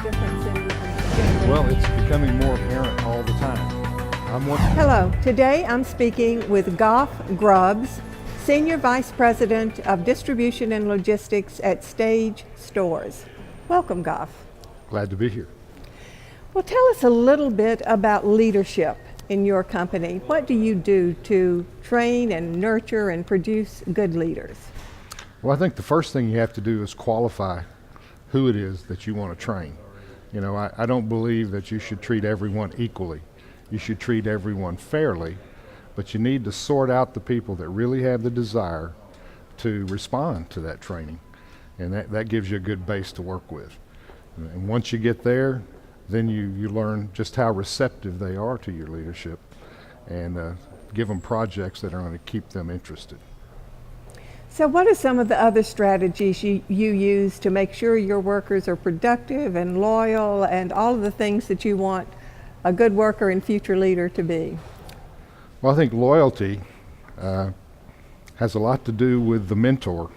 difference in generation? Well, it's becoming more apparent all the time. Hello, today I'm speaking with Gough Grubbs, Senior Vice President of Distribution and Logistics at Stage Stores. Welcome, Gough. Glad to be here. Well, tell us a little bit about leadership in your company. What do you do to train and nurture and produce good leaders? Well, I think the first thing you have to do is qualify who it is that you want to train. You know, I don't believe that you should treat everyone equally. You should treat everyone fairly, but you need to sort out the people that really have the desire to respond to that training. And that gives you a good base to work with. And once you get there, then you learn just how receptive they are to your leadership and give them projects that are going to keep them interested. So what are some of the other strategies you use to make sure your workers are productive and loyal and all of the things that you want a good worker and future leader to be? Well, I think loyalty has a lot to do with the mentor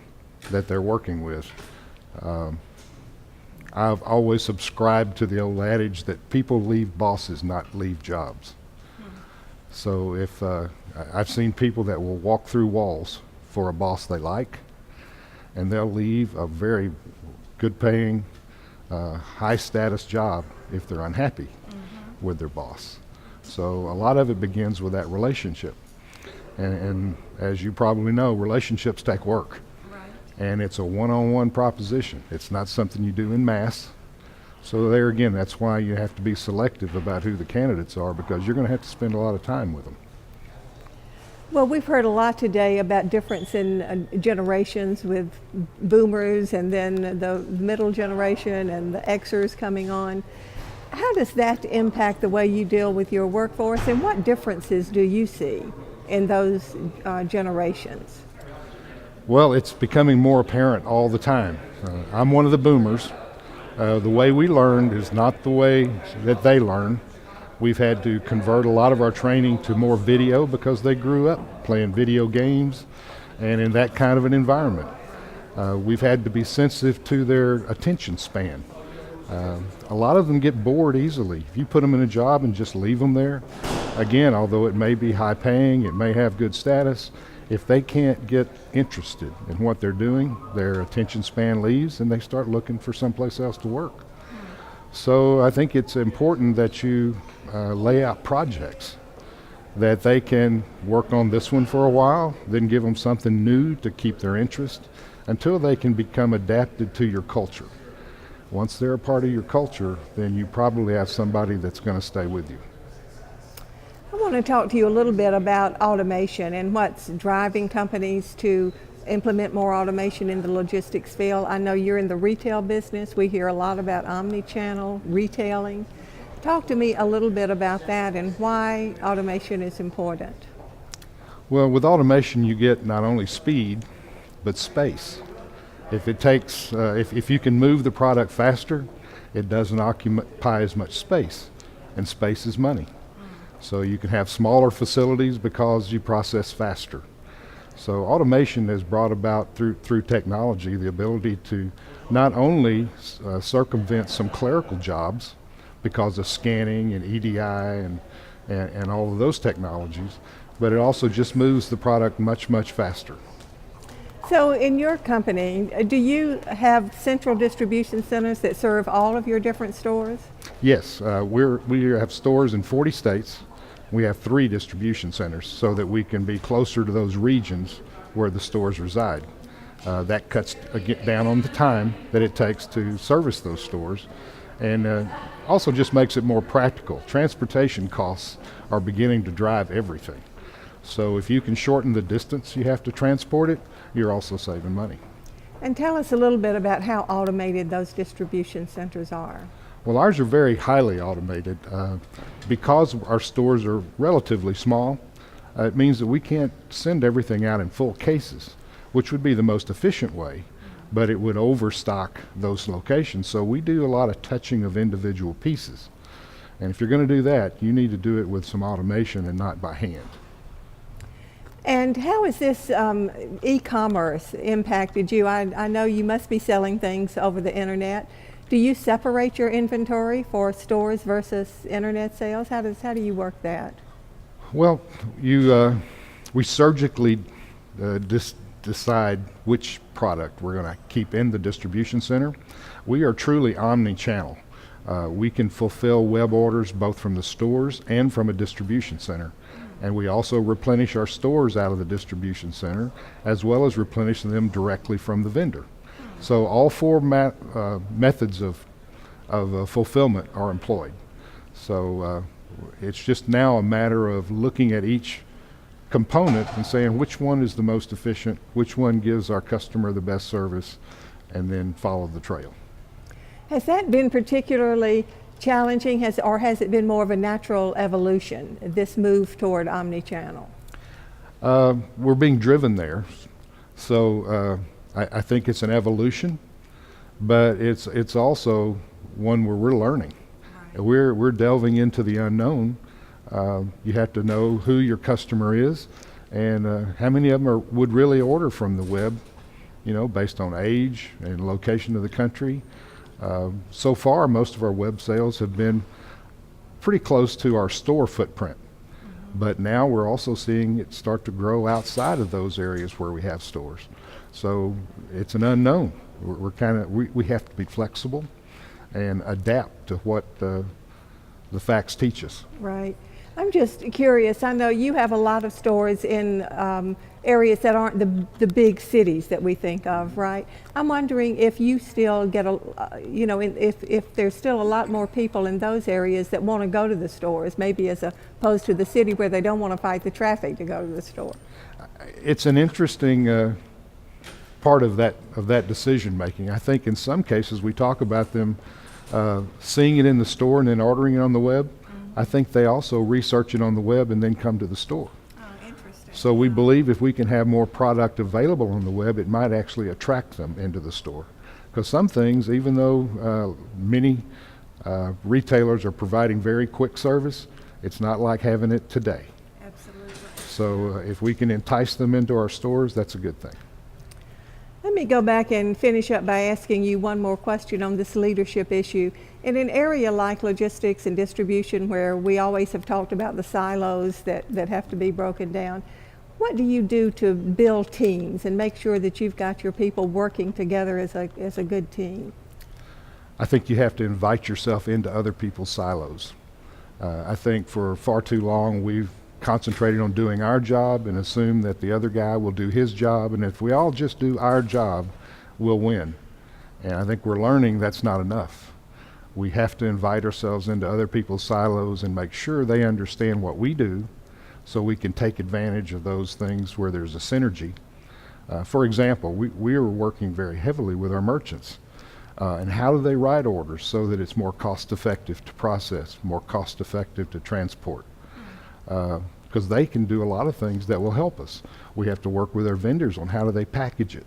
that they're working with. I've always subscribed to the old adage that people leave bosses, not leave jobs. So if I've seen people that will walk through walls for a boss they like, and they'll leave a very good paying, high status job if they're unhappy with their boss. So a lot of it begins with that relationship. And as you probably know, relationships take work. And it's a one-on-one proposition. It's not something you do in mass. So there again, that's why you have to be selective about who the candidates are, because you're going to have to spend a lot of time with them. Well, we've heard a lot today about difference in generations with boomers and then the middle generation and the Xers coming on. How does that impact the way you deal with your workforce, and what differences do you see in those generations? Well, it's becoming more apparent all the time. I'm one of the boomers. The way we learned is not the way that they learn. We've had to convert a lot of our training to more video because they grew up playing video games and in that kind of an environment. We've had to be sensitive to their attention span. A lot of them get bored easily. If you put them in a job and just leave them there, again, although it may be high paying, it may have good status, if they can't get interested in what they're doing, their attention span leaves and they start looking for someplace else to work. So I think it's important that you lay out projects that they can work on this one for a while, then give them something new to keep their interest until they can become adapted to your culture. Once they're a part of your culture, then you probably have somebody that's going to stay with you. I want to talk to you a little bit about automation and what's driving companies to implement more automation in the logistics field. I know you're in the retail business. We hear a lot about omni-channel retailing. Talk to me a little bit about that and why automation is important. Well, with automation you get not only speed, but space. If it takes, if you can move the product faster, it doesn't occupy as much space, and space is money. So you can have smaller facilities because you process faster. So automation has brought about through technology the ability to not only circumvent some clerical jobs because of scanning and EDI and all of those technologies, but it also just moves the product much, much faster. So in your company, do you have central distribution centers that serve all of your different stores? Yes, we have stores in 40 states. We have 3 distribution centers so that we can be closer to those regions where the stores reside. That cuts down on the time that it takes to service those stores, and also just makes it more practical. Transportation costs are beginning to drive everything. So if you can shorten the distance you have to transport it, you're also saving money. And tell us a little bit about how automated those distribution centers are. Well, ours are very highly automated. Because our stores are relatively small, it means that we can't send everything out in full cases, which would be the most efficient way, but it would overstock those locations. So we do a lot of touching of individual pieces. And if you're going to do that, you need to do it with some automation and not by hand. And how has this e-commerce impacted you? I know you must be selling things over the internet. Do you separate your inventory for stores versus internet sales? How do you work that? Well, we surgically decide which product we're going to keep in the distribution center. We are truly omni-channel. We can fulfill web orders both from the stores and from a distribution center. And we also replenish our stores out of the distribution center, as well as replenish them directly from the vendor. So all four methods of fulfillment are employed. So it's just now a matter of looking at each component and saying which one is the most efficient, which one gives our customer the best service, and then follow the trail. Has that been particularly challenging, or has it been more of a natural evolution, this move toward omni-channel? We're being driven there. So I think it's an evolution, but it's also one where we're learning. Right. We're delving into the unknown. You have to know who your customer is and how many of them would really order from the web, based on age and location of the country. So far, most of our web sales have been pretty close to our store footprint. But now we're also seeing it start to grow outside of those areas where we have stores. So it's an unknown. We have to be flexible and adapt to what the facts teach us. Right. I'm just curious. I know you have a lot of stores in areas that aren't the big cities that we think of, right? I'm wondering if you still get if there's still a lot more people in those areas that want to go to the stores, maybe as opposed to the city where they don't want to fight the traffic to go to the store. It's an interesting part of that decision making. I think in some cases we talk about them seeing it in the store and then ordering it on the web. I think they also research it on the web and then come to the store. Oh, interesting. So we believe if we can have more product available on the web, it might actually attract them into the store. Because some things, even though many retailers are providing very quick service, it's not like having it today. Absolutely. So if we can entice them into our stores, that's a good thing. Let me go back and finish up by asking you one more question on this leadership issue. In an area like logistics and distribution, where we always have talked about the silos that have to be broken down, what do you do to build teams and make sure that you've got your people working together as a good team? I think you have to invite yourself into other people's silos. I think for far too long we've concentrated on doing our job and assume that the other guy will do his job, and if we all just do our job, we'll win. And I think we're learning that's not enough. We have to invite ourselves into other people's silos and make sure they understand what we do so we can take advantage of those things where there's a synergy. For example, we are working very heavily with our merchants. And how do they write orders so that it's more cost effective to process, more cost effective to transport? Because they can do a lot of things that will help us. We have to work with our vendors on how do they package it.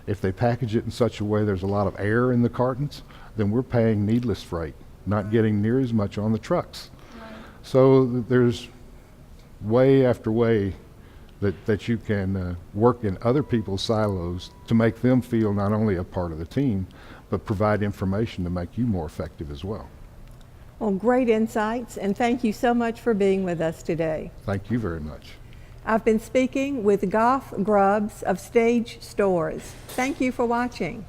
If they package it in such a way there's a lot of air in the cartons, then we're paying needless freight, not getting near as much on the trucks. Right. So there's way after way that you can work in other people's silos to make them feel not only a part of the team, but provide information to make you more effective as well. Well, great insights, and thank you so much for being with us today. Thank you very much. I've been speaking with Gough Grubbs of Stage Stores. Thank you for watching.